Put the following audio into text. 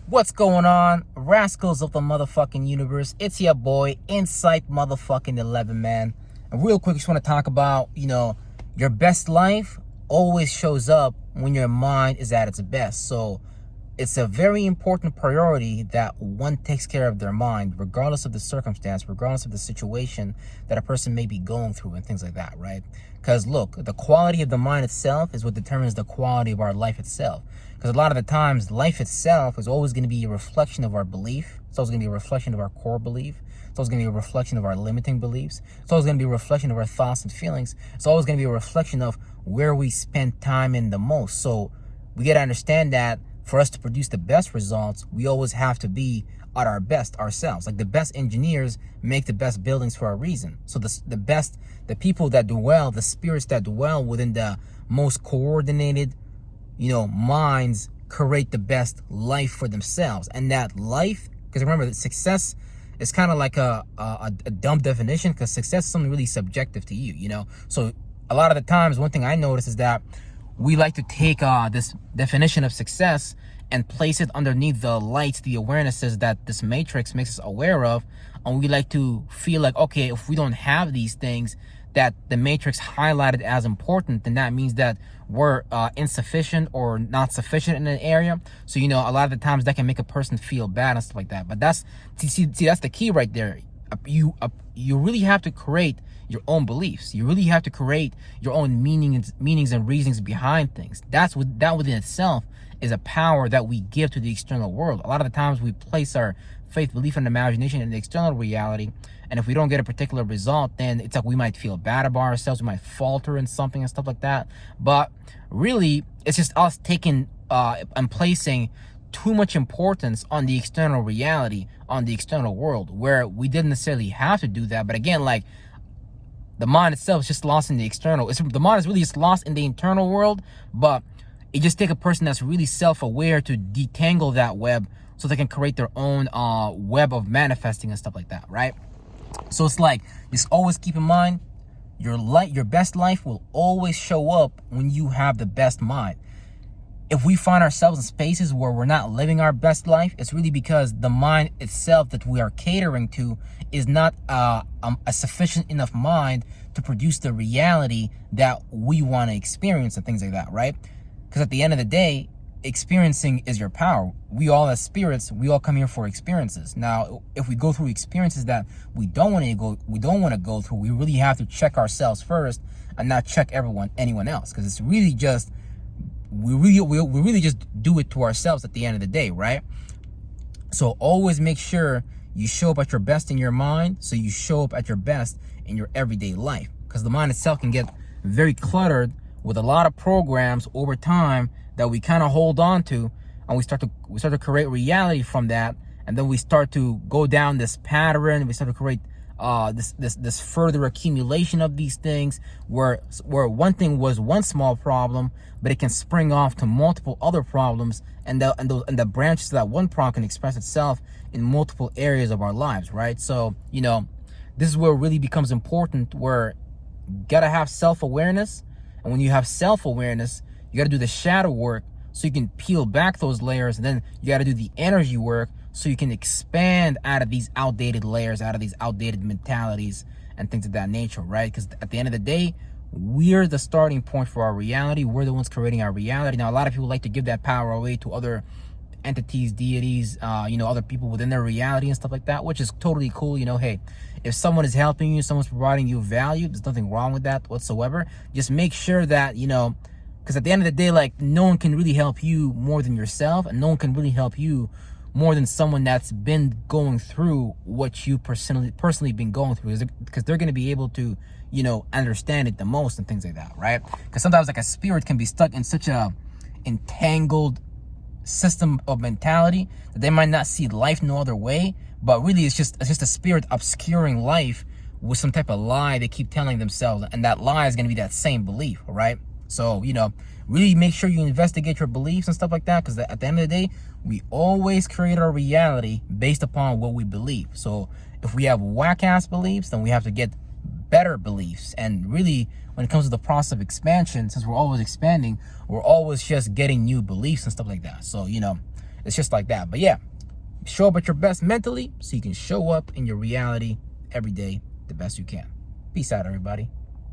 What's going on, rascals of the motherfucking universe? It's your boy, Insight motherfucking 11, man. And real quick, just want to talk about, your best life always shows up when your mind is at its best. So it's a very important priority that one takes care of their mind, regardless of the circumstance, regardless of the situation that a person may be going through and things like that, right? Because look, the quality of the mind itself is what determines the quality of our life itself. Because a lot of the times, life itself is always going to be a reflection of our belief. It's always going to be a reflection of our core belief. It's always going to be a reflection of our limiting beliefs. It's always going to be a reflection of our thoughts and feelings. It's always going to be a reflection of where we spend time in the most. So we got to understand that for us to produce the best results, we always have to be at our best ourselves. Like the best engineers make the best buildings for a reason. So the people that do well, the spirits that do well within the most coordinated, minds create the best life for themselves. And that life, because remember that success is kind of like a dumb definition, because success is something really subjective to you, So a lot of the times, one thing I notice is that we like to take this definition of success and place it underneath the lights, the awarenesses that this matrix makes us aware of. And we like to feel like, okay, if we don't have these things that the matrix highlighted as important, then that means that we're insufficient or not sufficient in an area. So, a lot of the times that can make a person feel bad and stuff like that. But that's the key right there. You really have to create your own beliefs. You really have to create your own meanings and reasons behind things. That within itself is a power that we give to the external world. A lot of the times we place our faith, belief, and imagination in the external reality, and if we don't get a particular result, then it's like we might feel bad about ourselves, we might falter in something and stuff like that. But really, it's just us taking and placing too much importance on the external reality, on the external world, where we didn't necessarily have to do that. But again, like, the mind itself is just lost in the external. The mind is really just lost in the internal world, but it just takes a person that's really self-aware to detangle that web so they can create their own web of manifesting and stuff like that, right? So it's like, just always keep in mind, your best life will always show up when you have the best mind. If we find ourselves in spaces where we're not living our best life, it's really because the mind itself that we are catering to is not a sufficient enough mind to produce the reality that we want to experience and things like that, right? Because at the end of the day, experiencing is your power. We all as spirits, we all come here for experiences. Now, if we go through experiences that we don't want to go through, we really have to check ourselves first and not check anyone else, because it's really just we really just do it to ourselves at the end of the day, right? So always make sure you show up at your best in your mind, so you show up at your best in your everyday life, because the mind itself can get very cluttered with a lot of programs over time that we kind of hold on to, and we start to create reality from that, and then we start to go down this pattern. We start to create this further accumulation of these things, where one thing was one small problem, but it can spring off to multiple other problems, and the branches of that one problem can express itself in multiple areas of our lives, right? So this is where it really becomes important, where you gotta have self-awareness, and when you have self-awareness, you gotta do the shadow work so you can peel back those layers, and then you gotta do the energy work so you can expand out of these outdated layers, out of these outdated mentalities and things of that nature, right? Because at the end of the day, we're the starting point for our reality. We're the ones creating our reality. Now, a lot of people like to give that power away to other entities, deities, other people within their reality and stuff like that, which is totally cool. Hey, if someone is helping you, someone's providing you value, there's nothing wrong with that whatsoever. Just make sure that, because at the end of the day, like, no one can really help you more than yourself, and no one can really help you more than someone that's been going through what you personally been going through, because they're going to be able to, understand it the most and things like that, right? Because sometimes, like, a spirit can be stuck in such a entangled system of mentality that they might not see life no other way, but really it's just a spirit obscuring life with some type of lie they keep telling themselves, and that lie is going to be that same belief, right? So really make sure you investigate your beliefs and stuff like that, because at the end of the day, we always create our reality based upon what we believe. So if we have whack-ass beliefs, then we have to get better beliefs. And really, when it comes to the process of expansion, since we're always expanding, we're always just getting new beliefs and stuff like that. So It's just like that. But yeah, show up at your best mentally so you can show up in your reality every day the best you can. Peace out, everybody.